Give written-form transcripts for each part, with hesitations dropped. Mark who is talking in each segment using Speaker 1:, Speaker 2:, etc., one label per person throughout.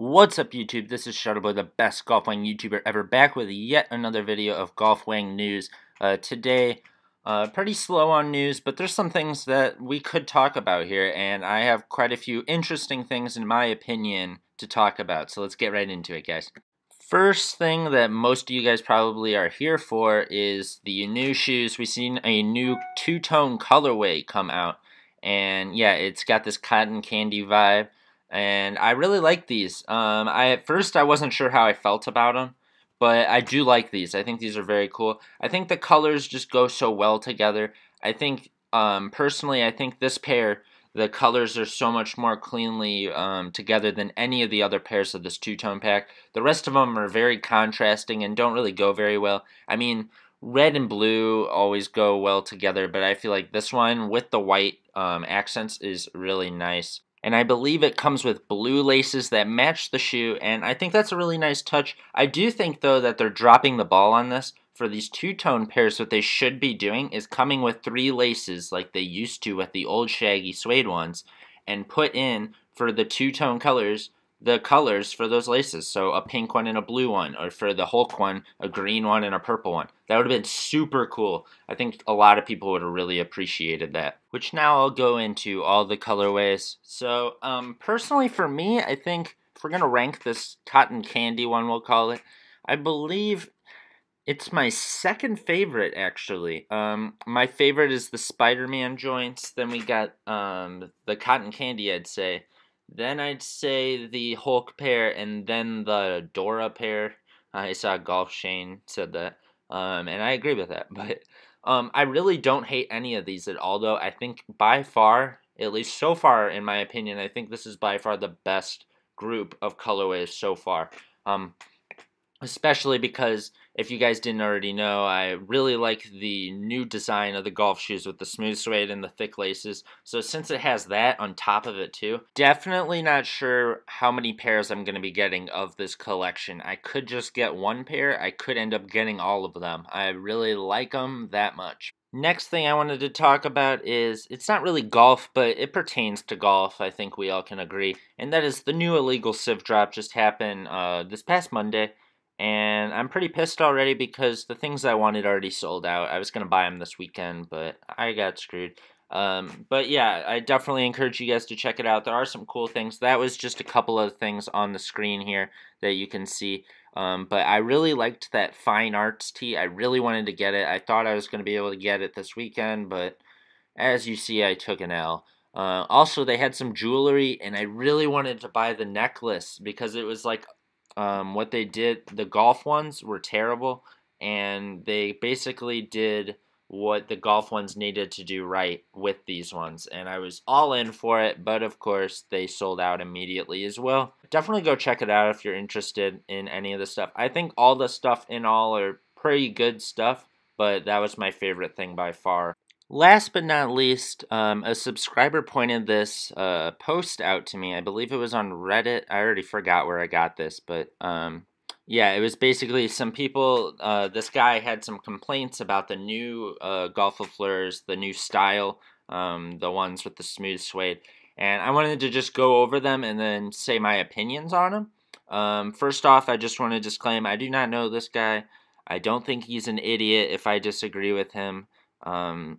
Speaker 1: What's up YouTube, this is SHUTTLE, the best Golf Wang YouTuber ever, back with yet another video of Golf Wang news. Today, pretty slow on news, but there's some things that we could talk about here, and I have quite a few interesting things in my opinion to talk about, so let's get right into it, guys. First thing that most of you guys probably are here for is the new shoes. We've seen a new two-tone colorway come out, and yeah, it's got this cotton candy vibe. And I really like these. At first I wasn't sure how I felt about them, but I do like these. I think these are very cool. I think the colors just go so well together. I think, personally, I think this pair, the colors are so much more cleanly together than any of the other pairs of this two-tone pack. The rest of them are very contrasting and don't really go very well. I mean, red and blue always go well together, but I feel like this one with the white accents is really nice. And I believe it comes with blue laces that match the shoe, and I think that's a really nice touch. I do think, though, that they're dropping the ball on this. For these two-tone pairs, what they should be doing is coming with 3 laces like they used to with the old shaggy suede ones, and put in, for the two-tone colors, the colors for those laces. So a pink one and a blue one, or for the Hulk one, a green one and a purple one. That would have been super cool. I think a lot of people would have really appreciated that. Which now I'll go into all the colorways. So personally for me, I think if we're going to rank this cotton candy one, we'll call it, I believe it's my second favorite, actually. My favorite is the Spider-Man joints. Then we got the cotton candy, I'd say. Then I'd say the Hulk pair, and then the Dora pair. I saw Golf Shane said that, and I agree with that. But I really don't hate any of these at all, though. I think by far, at least so far in my opinion, I think this is by far the best group of colorways so far. Especially because, if you guys didn't already know, I really like the new design of the golf shoes with the smooth suede and the thick laces. So since it has that on top of it too, definitely not sure how many pairs I'm going to be getting of this collection. I could just get one pair. I could end up getting all of them. I really like them that much. Next thing I wanted to talk about is, it's not really golf, but it pertains to golf, I think we all can agree. And that is the new illegal civ drop just happened this past Monday. And I'm pretty pissed already because the things I wanted already sold out. I was going to buy them this weekend, but I got screwed. But yeah, I definitely encourage you guys to check it out. There are some cool things. That was just a couple of things on the screen here that you can see. But I really liked that Fine Arts tee. I really wanted to get it. I thought I was going to be able to get it this weekend, but as you see, I took an L. Also, they had some jewelry, and I really wanted to buy the necklace because it was like what they did, the golf ones were terrible, and they basically did what the golf ones needed to do right with these ones, and I was all in for it, but of course they sold out immediately as well. Definitely go check it out if you're interested in any of the stuff. I think all the stuff in all are pretty good stuff, but that was my favorite thing by far. Last but not least, a subscriber pointed this post out to me. I believe it was on Reddit. I already forgot where I got this, but yeah, it was basically some people, this guy had some complaints about the new Golf of Fleurs, the new style, the ones with the smooth suede, and I wanted to just go over them and then say my opinions on them. First off, I just want to disclaim, I do not know this guy. I don't think he's an idiot if I disagree with him.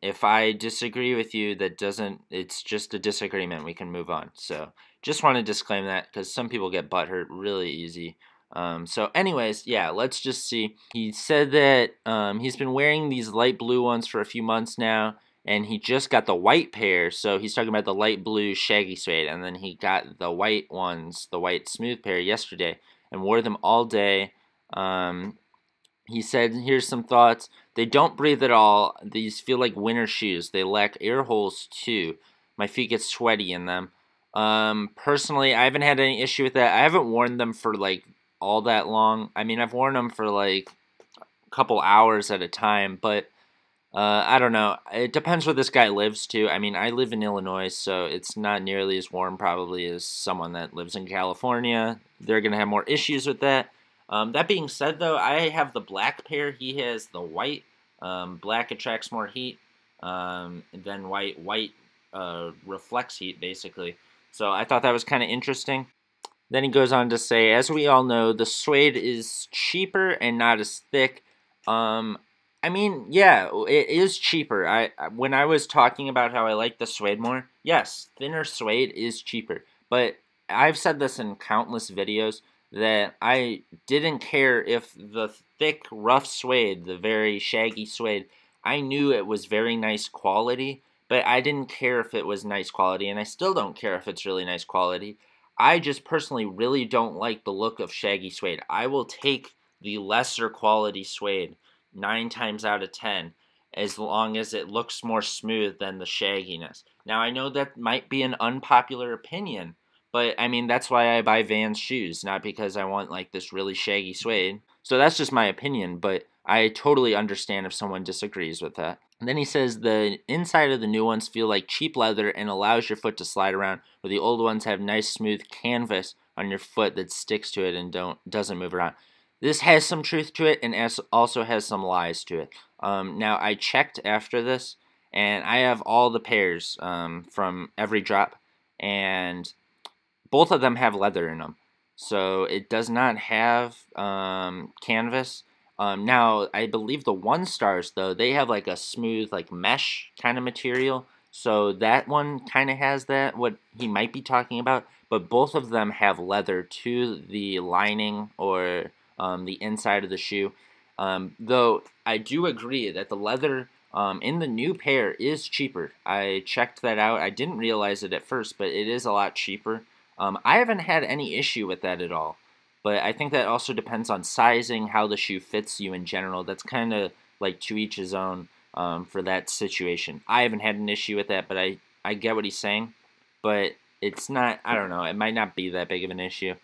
Speaker 1: If I disagree with you, it's just a disagreement. We can move on. So just want to disclaim that because some people get butthurt really easy. So anyways, yeah, let's just see. He said that he's been wearing these light blue ones for a few months now, and he just got the white pair. So he's talking about the light blue shaggy suede, and then he got the white ones, the white smooth pair yesterday, and wore them all day. He said, here's some thoughts. They don't breathe at all. These feel like winter shoes. They lack air holes too. My feet get sweaty in them. Personally, I haven't had any issue with that. I haven't worn them for like all that long. I mean, I've worn them for like a couple hours at a time, but I don't know. It depends where this guy lives too. I mean, I live in Illinois, so it's not nearly as warm probably as someone that lives in California. They're going to have more issues with that. That being said, though, I have the black pair. He has the white. Black attracts more heat than white. White reflects heat, basically. So I thought that was kind of interesting. Then he goes on to say, as we all know, the suede is cheaper and not as thick. I mean, yeah, it is cheaper. When I was talking about how I like the suede more, yes, thinner suede is cheaper. But I've said this in countless videos that I didn't care if the thick, rough suede, the very shaggy suede, I knew it was very nice quality, but I didn't care if it was nice quality, and I still don't care if it's really nice quality. I just personally really don't like the look of shaggy suede. I will take the lesser quality suede 9 times out of 10 as long as it looks more smooth than the shagginess. Now, I know that might be an unpopular opinion, but I mean, that's why I buy Vans shoes, not because I want like this really shaggy suede. So that's just my opinion, but I totally understand if someone disagrees with that. And then he says the inside of the new ones feel like cheap leather and allows your foot to slide around, where the old ones have nice smooth canvas on your foot that sticks to it and doesn't move around. This has some truth to it and also has some lies to it. Now, I checked after this, and I have all the pairs from every drop, and both of them have leather in them. So it does not have canvas. Now, I believe the 1-stars, though, they have like a smooth, like mesh kind of material. So that one kind of has that, what he might be talking about. But both of them have leather to the lining or the inside of the shoe. Though I do agree that the leather in the new pair is cheaper. I checked that out. I didn't realize it at first, but it is a lot cheaper. I haven't had any issue with that at all. But I think that also depends on sizing, how the shoe fits you in general. That's kind of like to each his own for that situation. I haven't had an issue with that, but I get what he's saying. But it's not, I don't know, it might not be that big of an issue.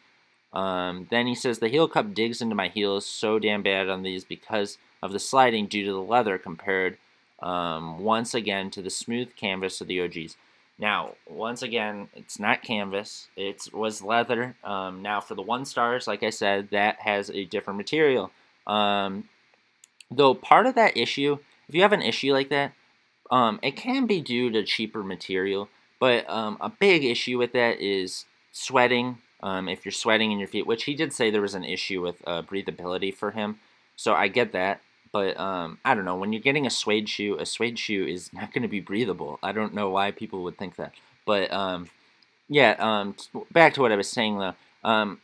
Speaker 1: Then he says, the heel cup digs into my heels so damn bad on these because of the sliding due to the leather compared once again to the smooth canvas of the OGs. Now, once again, it's not canvas. It was leather. Now, for the 1-stars, like I said, that has a different material. Though part of that issue, if you have an issue like that, it can be due to cheaper material. But a big issue with that is sweating. If you're sweating in your feet, which he did say there was an issue with breathability for him. So I get that. But I don't know, when you're getting a suede shoe is not going to be breathable. I don't know why people would think that. But yeah, back to what I was saying though.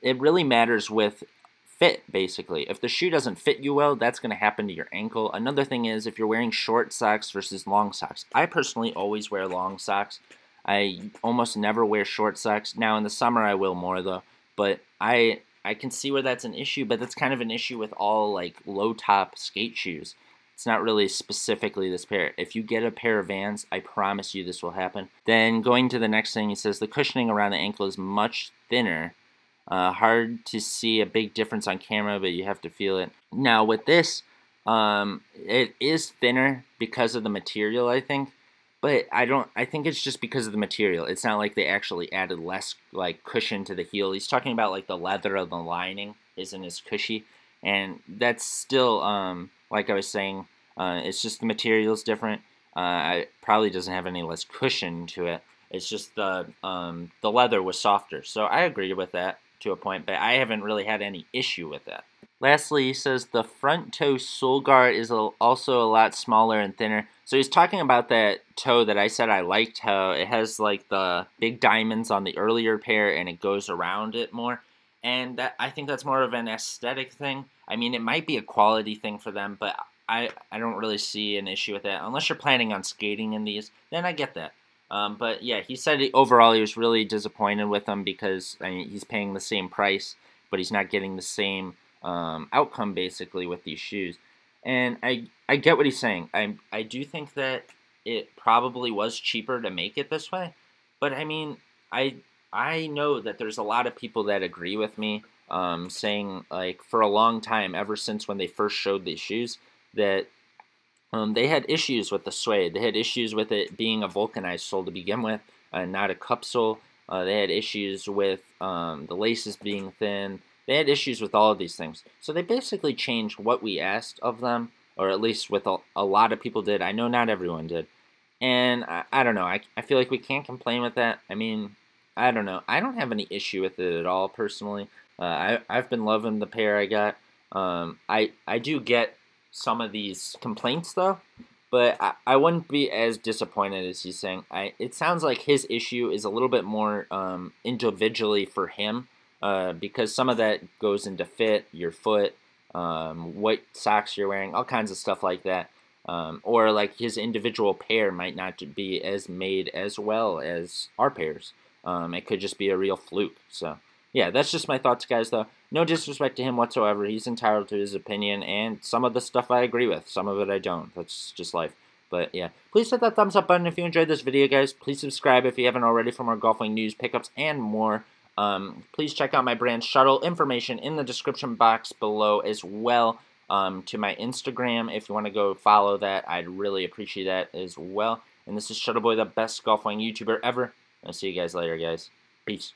Speaker 1: It really matters with fit, basically. If the shoe doesn't fit you well, that's going to happen to your ankle. Another thing is if you're wearing short socks versus long socks. I personally always wear long socks. I almost never wear short socks. Now in the summer I will more though. But I can see where that's an issue, but that's kind of an issue with all like low top skate shoes. It's not really specifically this pair. If you get a pair of Vans, I promise you this will happen. Then going to the next thing, he says the cushioning around the ankle is much thinner. Hard to see a big difference on camera, but you have to feel it. Now with this, it is thinner because of the material, I think. But I think it's just because of the material. It's not like they actually added less like cushion to the heel. He's talking about like the leather of the lining isn't as cushy. And that's still, like I was saying, it's just the material's different. It probably doesn't have any less cushion to it. It's just the leather was softer. So I agree with that to a point, but I haven't really had any issue with that. Lastly, he says the front toe sole guard is also a lot smaller and thinner. So he's talking about that toe that I said I liked, how it has like the big diamonds on the earlier pair and it goes around it more. And I think that's more of an aesthetic thing. I mean, it might be a quality thing for them, but I don't really see an issue with that. Unless you're planning on skating in these, then I get that. But yeah, he said overall he was really disappointed with them because I mean, he's paying the same price, but he's not getting the same outcome basically with these shoes. And I get what he's saying. I do think that it probably was cheaper to make it this way, but I mean I know that there's a lot of people that agree with me, saying like for a long time, ever since when they first showed these shoes, that they had issues with the suede. They had issues with it being a vulcanized sole to begin with, not a cup sole. They had issues with the laces being thin. They had issues with all of these things. So they basically changed what we asked of them, or at least with a lot of people did. I know not everyone did. And I don't know. I feel like we can't complain with that. I mean, I don't know. I don't have any issue with it at all personally. I've been loving the pair I got. I do get some of these complaints though, but I wouldn't be as disappointed as he's saying. It sounds like his issue is a little bit more individually for him, because some of that goes into fit, your foot, what socks you're wearing, all kinds of stuff like that. Or like his individual pair might not be as made as well as our pairs. It could just be a real fluke. So yeah, that's just my thoughts, guys, though. No disrespect to him whatsoever. He's entitled to his opinion, and some of the stuff I agree with. Some of it I don't. That's just life. But yeah, please hit that thumbs up button if you enjoyed this video, guys. Please subscribe if you haven't already for more Golf Wang news, pickups, and more. Please check out my brand SHUTTLE. Information in the description box below as well. To my Instagram, if you want to go follow that, I'd really appreciate that as well. And this is SHUTTLE Boy, the best Golf Wang YouTuber ever. I'll see you guys later, guys. Peace.